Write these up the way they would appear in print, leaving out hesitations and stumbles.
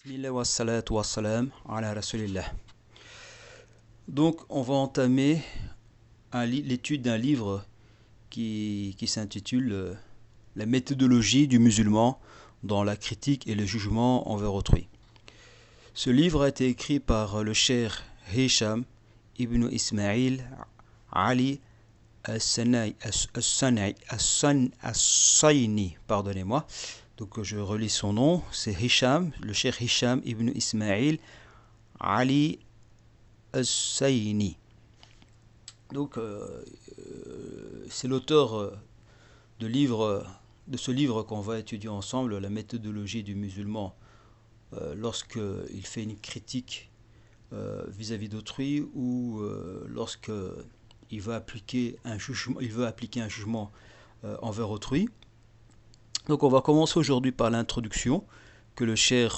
Bismillah wa salatu wa salam ala rasulillah. Donc, on va entamer l'étude d'un livre qui s'intitule La méthodologie du musulman dans la critique et le jugement envers autrui. Ce livre a été écrit par le cheikh Hisham ibn Ismail Ali As-Sayni, pardonnez-moi. Donc je relis son nom, c'est Hisham, le cheikh Hisham ibn Ismail Ali As-Sayni. Donc c'est l'auteur de ce livre qu'on va étudier ensemble, la méthodologie du musulman lorsqu'il fait une critique vis-à-vis d'autrui ou lorsqu'il veut appliquer un jugement envers autrui. Donc on va commencer aujourd'hui par l'introduction que le cheikh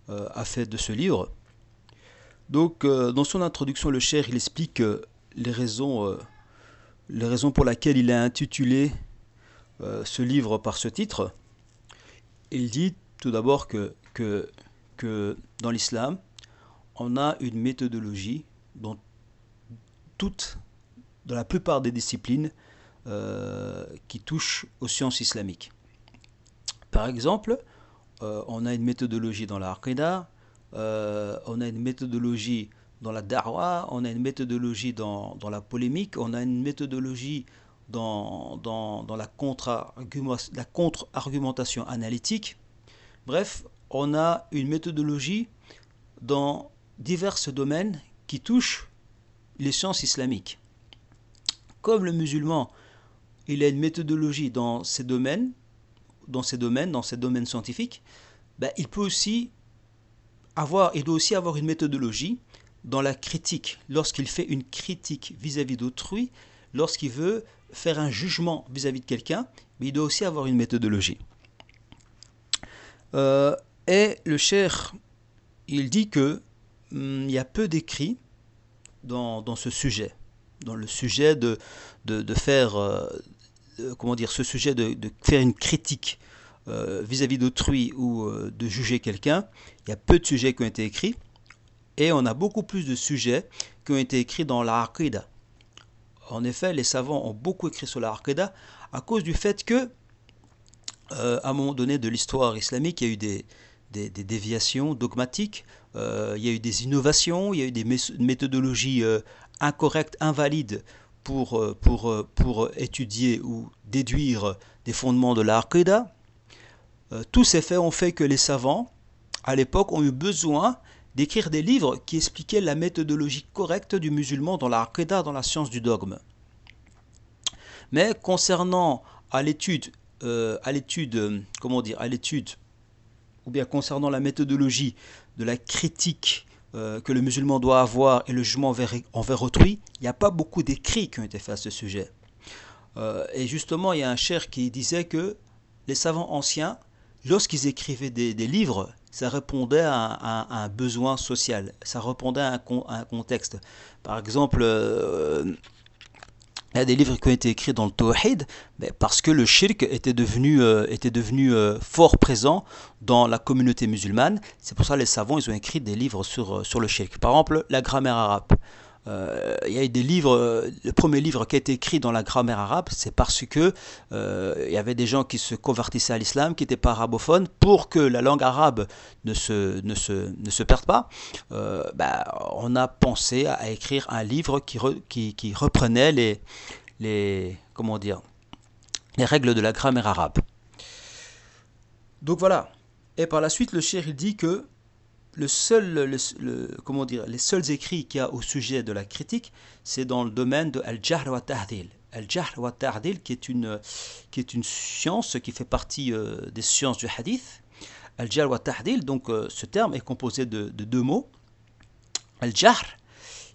a fait de ce livre. Donc dans son introduction, le cheikh il explique les raisons pour lesquelles il a intitulé ce livre par ce titre. Il dit tout d'abord que dans l'islam, on a une méthodologie dans la plupart des disciplines qui touchent aux sciences islamiques. Par exemple, on a une méthodologie dans la aqidah, on a une méthodologie dans la da'wa, on a une méthodologie dans la polémique, on a une méthodologie dans la contre-argumentation analytique. Bref, on a une méthodologie dans divers domaines qui touchent les sciences islamiques. Comme le musulman, il a une méthodologie dans ces domaines scientifiques, il doit aussi avoir une méthodologie dans la critique, lorsqu'il fait une critique vis-à-vis d'autrui, lorsqu'il veut faire un jugement vis-à-vis de quelqu'un, mais il doit aussi avoir une méthodologie. Et le cheikh, il dit que il y a peu d'écrits dans ce sujet, dans le sujet de faire ce sujet de faire une critique vis-à-vis d'autrui ou de juger quelqu'un. Il y a peu de sujets qui ont été écrits et on a beaucoup plus de sujets qui ont été écrits dans la aqidah. En effet, les savants ont beaucoup écrit sur la aqidah à cause du fait que à un moment donné de l'histoire islamique, il y a eu des déviations dogmatiques, il y a eu des innovations, il y a eu des méthodologies incorrectes, invalides pour étudier ou déduire des fondements de la aqidah. Tous ces faits ont fait que les savants, à l'époque, ont eu besoin d'écrire des livres qui expliquaient la méthodologie correcte du musulman dans la aqidah, dans la science du dogme. Mais concernant concernant la méthodologie de la critique que le musulman doit avoir et le jugement envers autrui, il n'y a pas beaucoup d'écrits qui ont été faits à ce sujet. Et justement, il y a un cheikh qui disait que les savants anciens, lorsqu'ils écrivaient des livres, ça répondait à un besoin social, ça répondait à un contexte. Par exemple, il y a des livres qui ont été écrits dans le tawhid, parce que le shirk était devenu fort présent dans la communauté musulmane. C'est pour ça que les savants ils ont écrit des livres sur le shirk. Par exemple, la grammaire arabe. Il y a eu des livres, le premier livre qui a été écrit dans la grammaire arabe, c'est parce que il y avait des gens qui se convertissaient à l'islam, qui n'étaient pas arabophones, pour que la langue arabe ne se perde pas. On a pensé à écrire un livre qui reprenait les règles de la grammaire arabe. Donc voilà. Et par la suite, le cheikh dit que les seuls écrits qu'il y a au sujet de la critique, c'est dans le domaine de Al-Jahr wa Ta'dil. Al-Jahr wa Ta'dil, qui est une science qui fait partie des sciences du hadith. Al-Jahr wa Ta'dil, donc ce terme est composé de deux mots. Al-Jahr,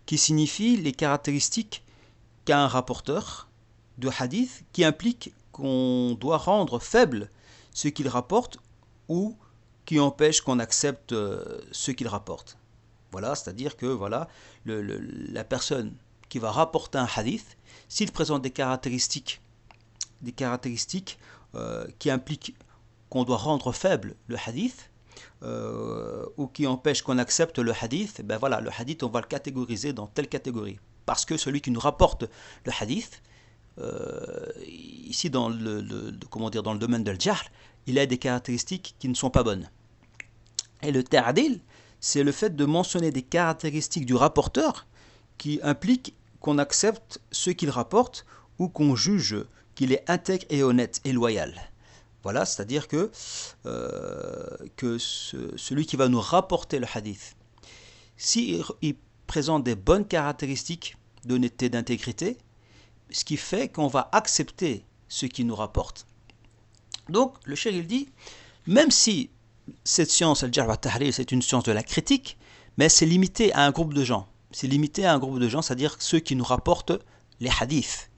qui signifie les caractéristiques qu'a un rapporteur de hadith, qui implique qu'on doit rendre faible ce qu'il rapporte ou qui empêche qu'on accepte ce qu'il rapporte. Voilà, c'est-à-dire que la personne qui va rapporter un hadith, s'il présente des caractéristiques qui impliquent qu'on doit rendre faible le hadith, ou qui empêche qu'on accepte le hadith, ben voilà, le hadith, on va le catégoriser dans telle catégorie. Parce que celui qui nous rapporte le hadith, ici comment dire, dans le domaine de l'jahl, il a des caractéristiques qui ne sont pas bonnes. Et le ta'dil, c'est le fait de mentionner des caractéristiques du rapporteur qui impliquent qu'on accepte ce qu'il rapporte ou qu'on juge qu'il est intègre et honnête et loyal. Voilà, c'est-à-dire que celui qui va nous rapporter le hadith, s'il présente des bonnes caractéristiques d'honnêteté, d'intégrité, ce qui fait qu'on va accepter ce qu'il nous rapporte. Donc, le cheikh il dit, même si cette science, al-jarh wa at-tahdhir, c'est une science de la critique, mais c'est limité à un groupe de gens. C'est limité à un groupe de gens, c'est-à-dire ceux qui nous rapportent les hadiths.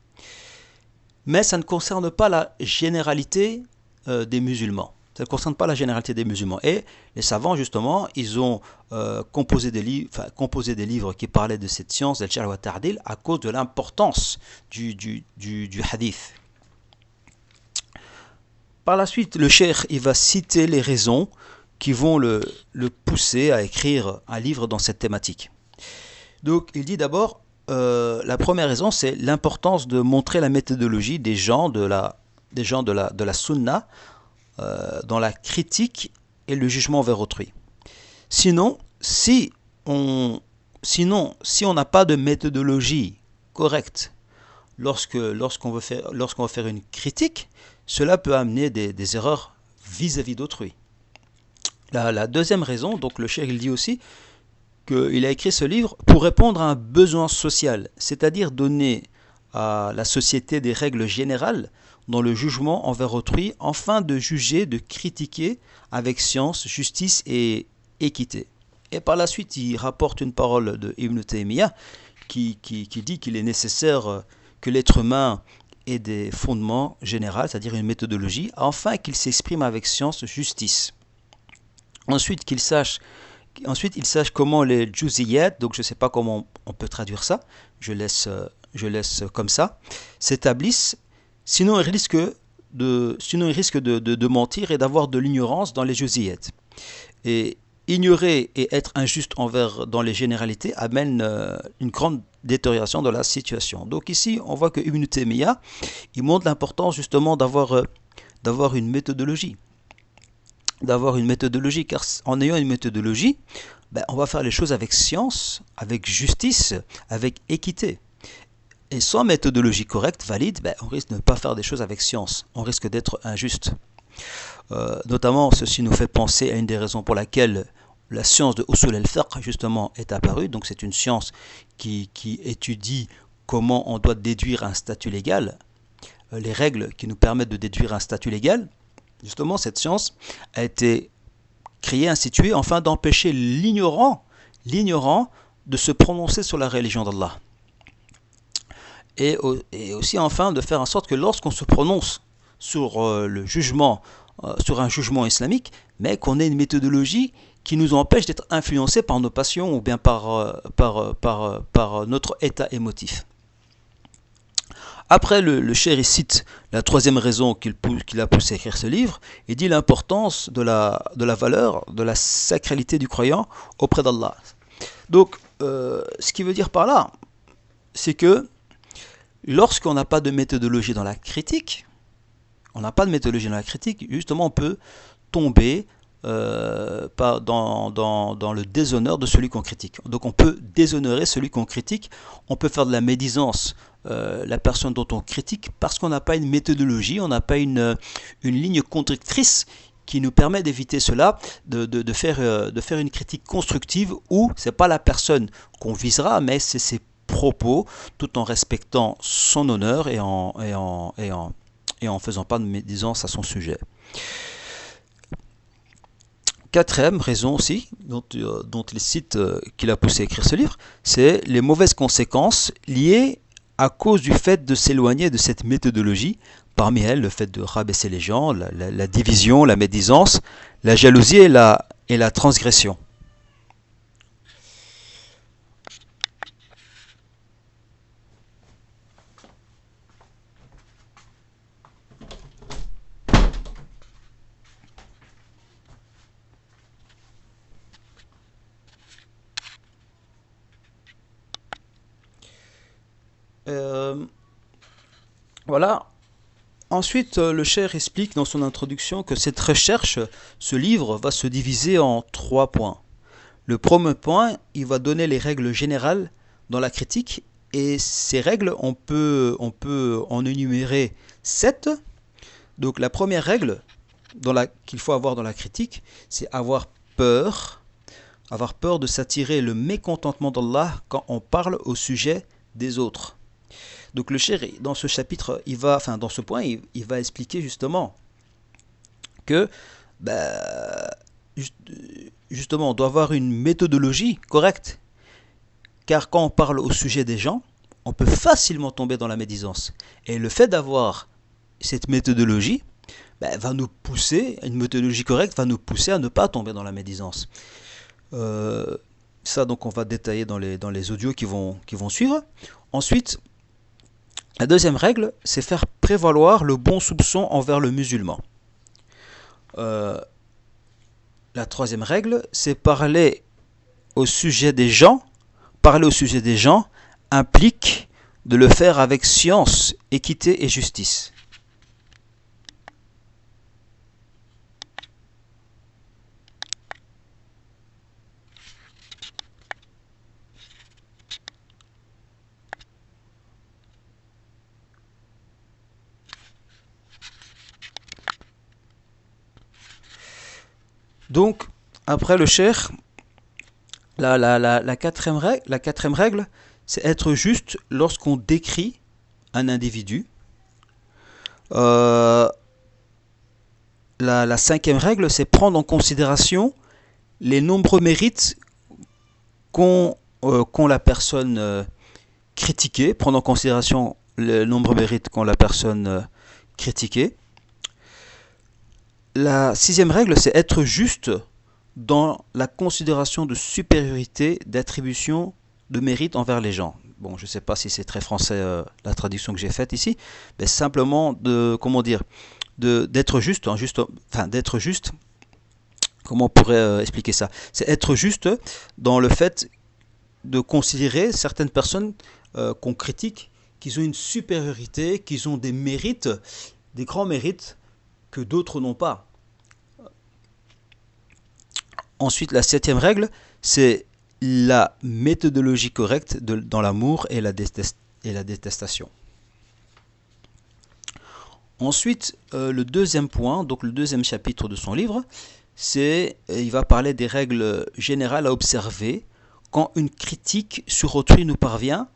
Mais ça ne concerne pas la généralité des musulmans. Ça ne concerne pas la généralité des musulmans. Et les savants, justement, ils ont composé des livres qui parlaient de cette science, al-jarh wa at-tahdhir, à cause de l'importance du hadith. Par la suite, le cheikh il va citer les raisons qui vont le pousser à écrire un livre dans cette thématique. Donc, il dit d'abord, la première raison, c'est l'importance de montrer la méthodologie des gens de la sunna dans la critique et le jugement envers autrui. Sinon, si on n'a pas de méthodologie correcte lorsqu'on va faire une critique, cela peut amener des erreurs vis-à-vis d'autrui. La deuxième raison, donc le cheikh il dit aussi qu'il a écrit ce livre pour répondre à un besoin social, c'est-à-dire donner à la société des règles générales dans le jugement envers autrui, afin de juger, de critiquer avec science, justice et équité. Et par la suite, il rapporte une parole de Ibn Taymiyyah qui dit qu'il est nécessaire que l'être humain ait des fondements généraux, c'est-à-dire une méthodologie, afin qu'il s'exprime avec science, justice. Ensuite, il sache comment les juziyat, donc je ne sais pas comment on peut traduire ça, je laisse comme ça, s'établissent, sinon il risque de mentir et d'avoir de l'ignorance dans les juziyat. Et ignorer et être injuste dans les généralités amène une grande détérioration de la situation. Donc ici, on voit que Ibn Taymiyyah, il montre l'importance justement d'avoir une méthodologie. Car en ayant une méthodologie, on va faire les choses avec science, avec justice, avec équité. Et sans méthodologie correcte, valide, on risque de ne pas faire des choses avec science. On risque d'être injuste. Notamment, ceci nous fait penser à une des raisons pour laquelle la science de Usul al-Fiqh, justement, est apparue. Donc c'est une science qui étudie comment on doit déduire un statut légal, les règles qui nous permettent de déduire un statut légal. Justement, cette science a été créée, instituée, afin d'empêcher l'ignorant de se prononcer sur la religion d'Allah. Et aussi, enfin, de faire en sorte que lorsqu'on se prononce sur un jugement islamique, mais qu'on ait une méthodologie qui nous empêche d'être influencés par nos passions ou bien par notre état émotif. Après, le cheikh cite la troisième raison qu'il a poussé à écrire ce livre. Il dit l'importance de la valeur, de la sacralité du croyant auprès d'Allah. Donc, ce qui veut dire par là, c'est que lorsqu'on n'a pas de méthodologie dans la critique, justement, on peut tomber dans le déshonneur de celui qu'on critique. Donc on peut déshonorer celui qu'on critique, on peut faire de la médisance la personne dont on critique parce qu'on n'a pas une méthodologie, on n'a pas une ligne conductrice qui nous permet d'éviter cela, de faire une critique constructive où c'est pas la personne qu'on visera, mais c'est ses propos, tout en respectant son honneur et en faisant pas de médisance à son sujet. Quatrième raison aussi, dont il cite qu'il a poussé à écrire ce livre, c'est les mauvaises conséquences liées à cause du fait de s'éloigner de cette méthodologie. Parmi elles, le fait de rabaisser les gens, la division, la médisance, la jalousie et la transgression. Euh, voilà. Ensuite, le Cheikh explique dans son introduction que cette recherche, ce livre, va se diviser en 3 points. Le premier point, il va donner les règles générales dans la critique, et ces règles, on peut en énumérer 7. Donc la première règle qu'il faut avoir dans la critique, c'est avoir peur de s'attirer le mécontentement d'Allah quand on parle au sujet des autres. Donc le cheikh, dans ce chapitre, dans ce point, il va expliquer justement que bah, justement, on doit avoir une méthodologie correcte, car quand on parle au sujet des gens, on peut facilement tomber dans la médisance. Et le fait d'avoir cette méthodologie va nous pousser, une méthodologie correcte va nous pousser à ne pas tomber dans la médisance. Ça, donc, on va détailler dans les audios qui vont suivre. Ensuite, la deuxième règle, c'est faire prévaloir le bon soupçon envers le musulman. La troisième règle, c'est parler au sujet des gens. Parler au sujet des gens implique de le faire avec science, équité et justice. Donc, après le cheikh, la quatrième règle, c'est être juste lorsqu'on décrit un individu. La cinquième règle, c'est prendre en considération les nombreux mérites qu'ont la personne critiquée, prendre en considération les nombreux mérites qu'ont la personne critiquée. La sixième règle, c'est être juste dans la considération de supériorité, d'attribution de mérite envers les gens. Bon, je ne sais pas si c'est très français la traduction que j'ai faite ici, mais simplement d'être juste, d'être juste. Comment on pourrait expliquer ça? C'est être juste dans le fait de considérer certaines personnes qu'on critique, qu'ils ont une supériorité, qu'ils ont des mérites, des grands mérites que d'autres n'ont pas. Ensuite, la septième règle, c'est la méthodologie correcte dans l'amour et la détestation. Ensuite, le deuxième point, donc le deuxième chapitre de son livre, il va parler des règles générales à observer quand une critique sur autrui nous parvient.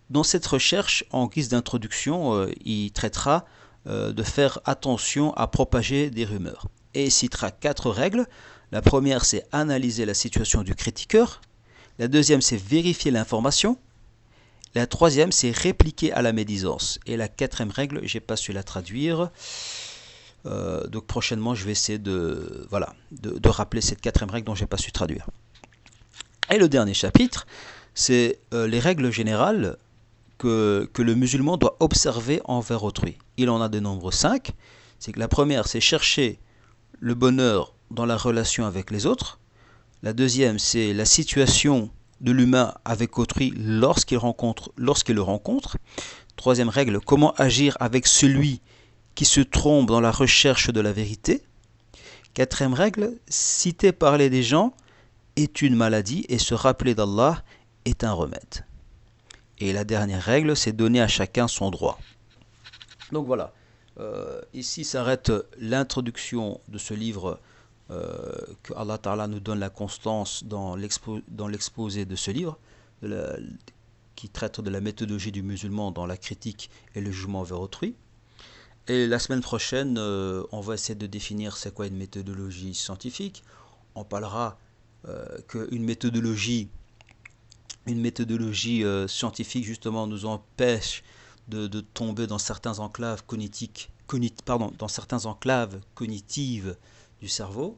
Dans cette recherche, en guise d'introduction, il traitera de faire attention à propager des rumeurs. Et il citera 4 règles. La première, c'est analyser la situation du critiqueur. La deuxième, c'est vérifier l'information. La troisième, c'est répliquer à la médisance. Et la quatrième règle, j'ai pas su la traduire. Donc prochainement, je vais essayer de rappeler cette quatrième règle dont j'ai pas su traduire. Et le dernier chapitre, c'est les règles générales que le musulman doit observer envers autrui. Il en a de nombre 5. C'est que la première, c'est chercher le bonheur dans la relation avec les autres. La deuxième, c'est la situation de l'humain avec autrui lorsqu'il le rencontre. Troisième règle, comment agir avec celui qui se trompe dans la recherche de la vérité. Quatrième règle, citer parler des gens est une maladie et se rappeler d'Allah est un remède. Et la dernière règle, c'est donner à chacun son droit. Donc voilà, ici s'arrête l'introduction de ce livre, que Allah Ta'ala nous donne la constance dans l'exposé de ce livre, qui traite de la méthodologie du musulman dans la critique et le jugement envers autrui. Et la semaine prochaine, on va essayer de définir c'est quoi une méthodologie scientifique. On parlera qu'une méthodologie scientifique justement nous empêche de tomber dans certains enclaves cognitives du cerveau.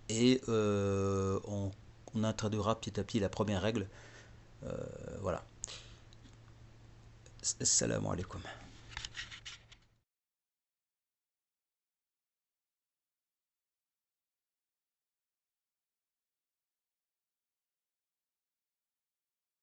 Et on introduira petit à petit la première règle. Voilà. Assalamu alaikum.